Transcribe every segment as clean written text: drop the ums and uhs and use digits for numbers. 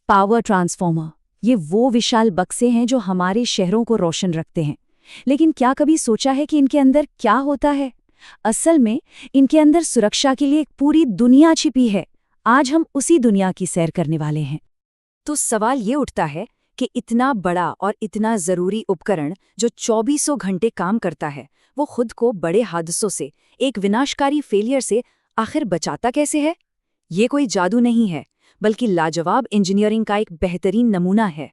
Power transformer, ये वो विशाल बक्से हैं जो हमारे शहरों को रोशन रखते हैं। लेकिन क्या कभी सोचा है कि इनके अंदर क्या होता है? असल में इनके अंदर सुरक्षा के लिए एक पूरी दुनिया छिपी है। आज हम उसी दुनिया की सैर करने वाले हैं। तो सवाल ये उठता है कि इतना बड़ा और इतना जरूरी उपकरण जो 2400 घंटे काम करता है, वो खुद को बड़े हादसों से, एक विनाशकारी फेलियर से आखिर बचाता कैसे है? ये कोई जादू नहीं है, बल्कि लाजवाब इंजीनियरिंग का एक बेहतरीन नमूना है।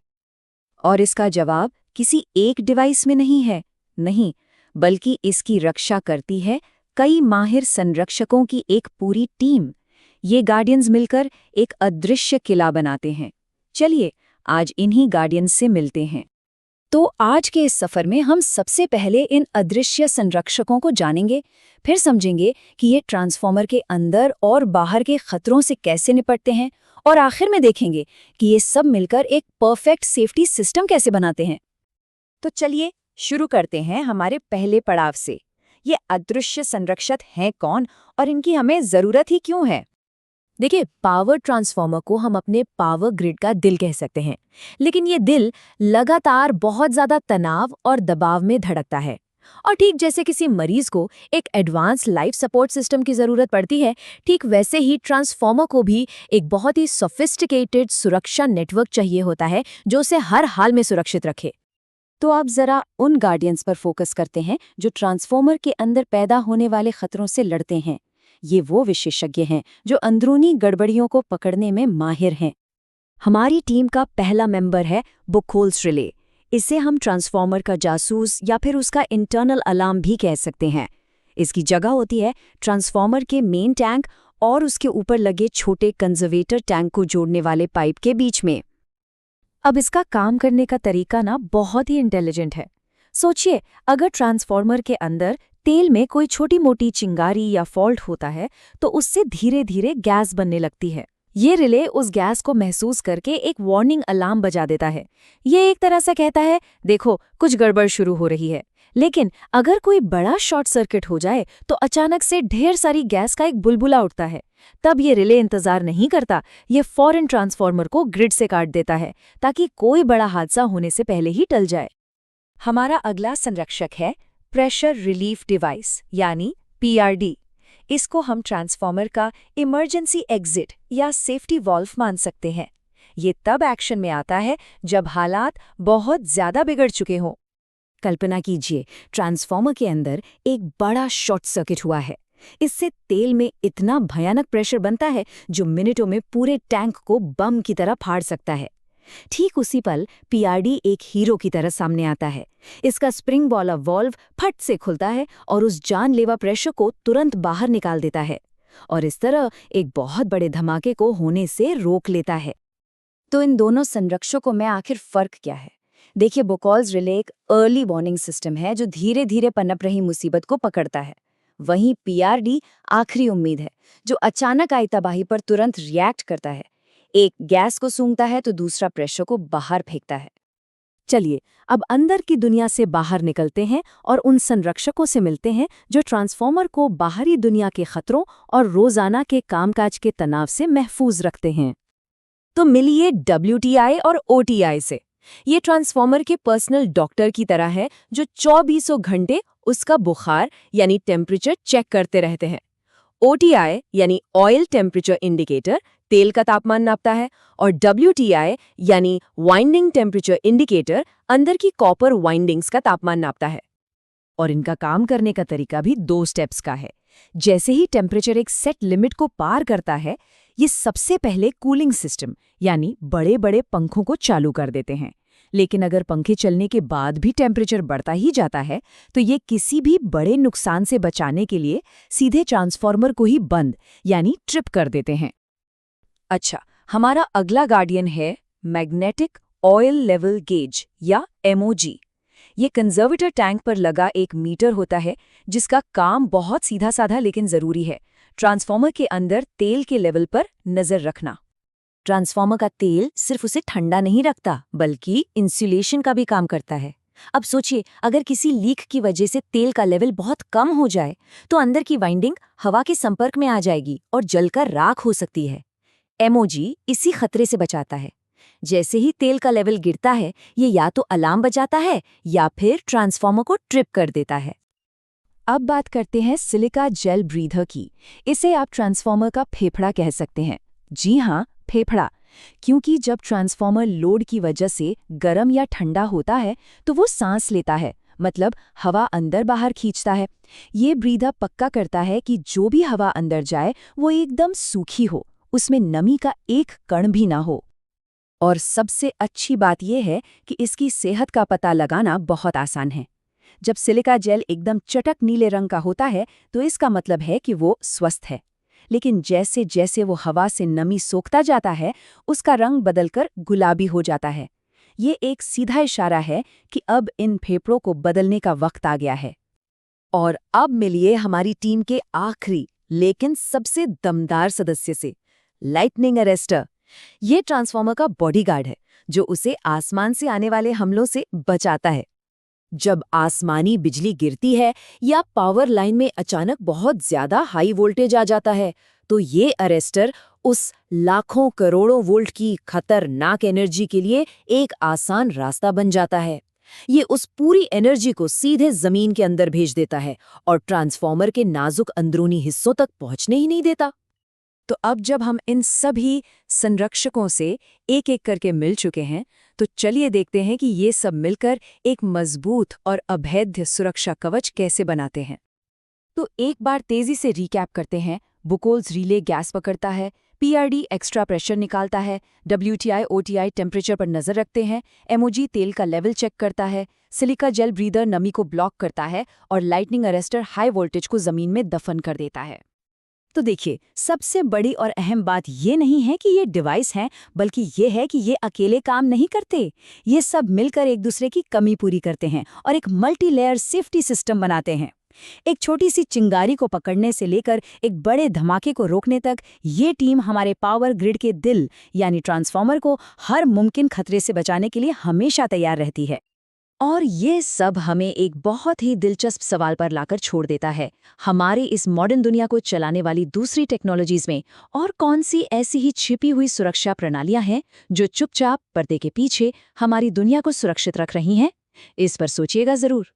और इसका जवाब किसी एक डिवाइस में नहीं है, नहीं, बल्कि इसकी रक्षा करती है कई माहिर संरक्षकों की एक पूरी टीम। ये गार्डियंस मिलकर एक अदृश्य किला बनाते हैं। चलिए आज इन्हीं गार्डियंस से मिलते हैं। तो आज के इस सफर में हम सबसे पहले इन अदृश्य संरक्षकों को जानेंगे, फिर समझेंगे कि ये ट्रांसफॉर्मर के अंदर और बाहर के खतरों से कैसे निपटते हैं, और आखिर में देखेंगे कि ये सब मिलकर एक परफेक्ट सेफ्टी सिस्टम कैसे बनाते हैं। तो चलिए शुरू करते हैं हमारे पहले पड़ाव से। ये अदृश्य संरक्षक हैं कौन और इनकी हमें जरूरत ही क्यों है? देखिए, पावर ट्रांसफार्मर को हम अपने पावर ग्रिड का दिल कह सकते हैं, लेकिन ये दिल लगातार बहुत ज्यादा तनाव और दबाव में धड़कता है। और ठीक जैसे किसी मरीज को एक एडवांस लाइफ सपोर्ट सिस्टम की जरूरत पड़ती है, ठीक वैसे ही ट्रांसफार्मर को भी एक बहुत ही सोफिस्टिकेटेड सुरक्षा नेटवर्क चाहिए होता है जो उसे हर हाल में सुरक्षित रखे। तो आप जरा उन गार्डियंस पर फोकस करते हैं जो ट्रांसफार्मर के अंदर पैदा होने वाले खतरों से लड़ते हैं। ये वो विशेषज्ञ हैं जो अंदरूनी गड़बड़ियों को पकड़ने में माहिर हैं। हमारी टीम का पहला मेंबर है बुखोल्स रिले। इसे हम ट्रांसफार्मर का जासूस या फिर उसका इंटरनल अलार्म भी कह सकते हैं। इसकी जगह होती है ट्रांसफार्मर के मेन टैंक और उसके ऊपर लगे छोटे कंजर्वेटर टैंक को जोड़ने वाले पाइप के बीच में। अब इसका काम करने का तरीका ना बहुत ही इंटेलिजेंट है। सोचिए, अगर ट्रांसफार्मर के अंदर तेल में कोई छोटी मोटी चिंगारी या फॉल्ट होता है तो उससे धीरे धीरे गैस बनने लगती है। ये रिले उस गैस को महसूस करके एक वार्निंग अलार्म बजा देता है। ये एक तरह से कहता है, देखो कुछ गड़बड़ शुरू हो रही है। लेकिन अगर कोई बड़ा शॉर्ट सर्किट हो जाए तो अचानक से ढेर सारी गैस का एक बुलबुला उठता है। तब ये रिले इंतजार नहीं करता, ये फौरन ट्रांसफार्मर को ग्रिड से काट देता है ताकि कोई बड़ा हादसा होने से पहले ही टल जाए। हमारा अगला संरक्षक है प्रेशर रिलीफ डिवाइस यानी पीआरडी। इसको हम ट्रांसफार्मर का इमरजेंसी एग्जिट या सेफ्टी वॉल्व मान सकते हैं। ये तब एक्शन में आता है जब हालात बहुत ज्यादा बिगड़ चुके हों। कल्पना कीजिए, ट्रांसफार्मर के अंदर एक बड़ा शॉर्ट सर्किट हुआ है। इससे तेल में इतना भयानक प्रेशर बनता है जो मिनटों में पूरे टैंक को बम की तरह फाड़ सकता है। ठीक उसी पल पीआरडी एक हीरो की तरह सामने आता है। इसका स्प्रिंग वाला वॉल्व फट से खुलता है और उस जानलेवा प्रेशर को तुरंत बाहर निकाल देता है और इस तरह एक बहुत बड़े धमाके को होने से रोक लेता है। तो इन दोनों संरक्षकों में आखिर फर्क क्या है? देखिए, बुखोल्स रिले एक अर्ली वार्निंग सिस्टम है जो धीरे धीरे पनप रही मुसीबत को पकड़ता है। वहीं पीआरडी आखिरी उम्मीद है जो अचानक आई तबाही पर तुरंत रिएक्ट करता है। एक गैस को सूंघता है तो दूसरा प्रेशर को बाहर फेंकता है। चलिए अब अंदर की दुनिया से बाहर निकलते हैं और उन संरक्षकों से मिलते हैं जो ट्रांसफार्मर को बाहरी दुनिया के खतरों और रोजाना के कामकाज के तनाव से महफूज रखते हैं। तो मिलिए WTI और OTI से। ये ट्रांसफार्मर के पर्सनल डॉक्टर की तरह है जो 2400 घंटे उसका बुखार यानी टेम्परेचर चेक करते रहते हैं। OTI यानी ऑयल टेम्परेचर इंडिकेटर तेल का तापमान नापता है और WTI यानी वाइंडिंग टेम्परेचर इंडिकेटर अंदर की कॉपर वाइंडिंग्स का तापमान नापता है। और इनका काम करने का तरीका भी 2 स्टेप्स का है। जैसे ही टेम्परेचर एक सेट लिमिट को पार करता है, ये सबसे पहले कूलिंग सिस्टम यानी बड़े बड़े पंखों को चालू कर देते हैं। लेकिन अगर पंखे चलने के बाद भी टेम्परेचर बढ़ता ही जाता है तो ये किसी भी बड़े नुकसान से बचाने के लिए सीधे ट्रांसफार्मर को ही बंद यानी ट्रिप कर देते हैं। अच्छा, हमारा अगला गार्डियन है मैग्नेटिक ऑयल लेवल गेज या MOG। ये कंजर्वेटर टैंक पर लगा एक मीटर होता है जिसका काम बहुत सीधा साधा लेकिन जरूरी है, ट्रांसफार्मर के अंदर तेल के लेवल पर नजर रखना। ट्रांसफार्मर का तेल सिर्फ उसे ठंडा नहीं रखता बल्कि इंसुलेशन का भी काम करता है। अब सोचिए, अगर किसी लीक की वजह से तेल का लेवल बहुत कम हो जाए तो अंदर की वाइंडिंग हवा के संपर्क में आ जाएगी और जलकर राख हो सकती है। MOG इसी खतरे से बचाता है। जैसे ही तेल का लेवल गिरता है, ये या तो अलार्म बजाता है या फिर ट्रांसफार्मर को ट्रिप कर देता है। अब बात करते हैं सिलिका जेल ब्रीथर की। इसे आप ट्रांसफार्मर का फेफड़ा कह सकते हैं। जी हाँ, फेफड़ा। क्योंकि जब ट्रांसफार्मर लोड की वजह से गर्म या ठंडा होता है तो वो सांस लेता है, मतलब हवा अंदर बाहर खींचता है। ये ब्रीथर पक्का करता है कि जो भी हवा अंदर जाए वो एकदम सूखी हो, उसमें नमी का एक कण भी ना हो। और सबसे अच्छी बात यह है कि इसकी सेहत का पता लगाना बहुत आसान है। जब सिलिका जेल एकदम चटक नीले रंग का होता है तो इसका मतलब है कि वो स्वस्थ है। लेकिन जैसे जैसे वो हवा से नमी सोखता जाता है, उसका रंग बदलकर गुलाबी हो जाता है। ये एक सीधा इशारा है कि अब इन फेफड़ों को बदलने का वक्त आ गया है। और अब मिलिए हमारी टीम के आखिरी लेकिन सबसे दमदार सदस्य से, लाइटनिंग अरेस्टर। ये ट्रांसफार्मर का बॉडीगार्ड है जो उसे आसमान से आने वाले हमलों से बचाता है। जब आसमानी बिजली गिरती है या पावर लाइन में अचानक बहुत ज्यादा हाई वोल्टेज आ जाता है, तो ये अरेस्टर उस लाखों करोड़ों वोल्ट की खतरनाक एनर्जी के लिए एक आसान रास्ता बन जाता है। ये उस पूरी एनर्जी को सीधे जमीन के अंदर भेज देता है और ट्रांसफार्मर के नाजुक अंदरूनी हिस्सों तक पहुंचने ही नहीं देता। तो अब जब हम इन सभी संरक्षकों से एक-एक करके मिल चुके हैं, तो चलिए देखते हैं कि ये सब मिलकर एक मजबूत और अभेद्य सुरक्षा कवच कैसे बनाते हैं। तो एक बार तेजी से रिकैप करते हैं। बुकोल्स रिले गैस पकड़ता है, पीआरडी एक्स्ट्रा प्रेशर निकालता है, डब्ल्यूटीआई ओटीआई टेम्परेचर पर नजर रखते हैं, एमओजी तेल का लेवल चेक करता है, सिलिका जेल ब्रीदर नमी को ब्लॉक करता है और लाइटनिंग अरेस्टर हाई वोल्टेज को जमीन में दफन कर देता है। तो देखिए, सबसे बड़ी और अहम बात ये नहीं है कि ये डिवाइस हैं, बल्कि ये है कि ये अकेले काम नहीं करते। ये सब मिलकर एक दूसरे की कमी पूरी करते हैं और एक मल्टी लेयर सेफ्टी सिस्टम बनाते हैं। एक छोटी सी चिंगारी को पकड़ने से लेकर एक बड़े धमाके को रोकने तक, ये टीम हमारे पावर ग्रिड के दिल यानी ट्रांसफार्मर को हर मुमकिन खतरे से बचाने के लिए हमेशा तैयार रहती है। और ये सब हमें एक बहुत ही दिलचस्प सवाल पर लाकर छोड़ देता है। हमारी इस मॉडर्न दुनिया को चलाने वाली दूसरी टेक्नोलॉजीज में और कौन सी ऐसी ही छिपी हुई सुरक्षा प्रणालियां हैं जो चुपचाप पर्दे के पीछे हमारी दुनिया को सुरक्षित रख रही हैं? इस पर सोचिएगा जरूर।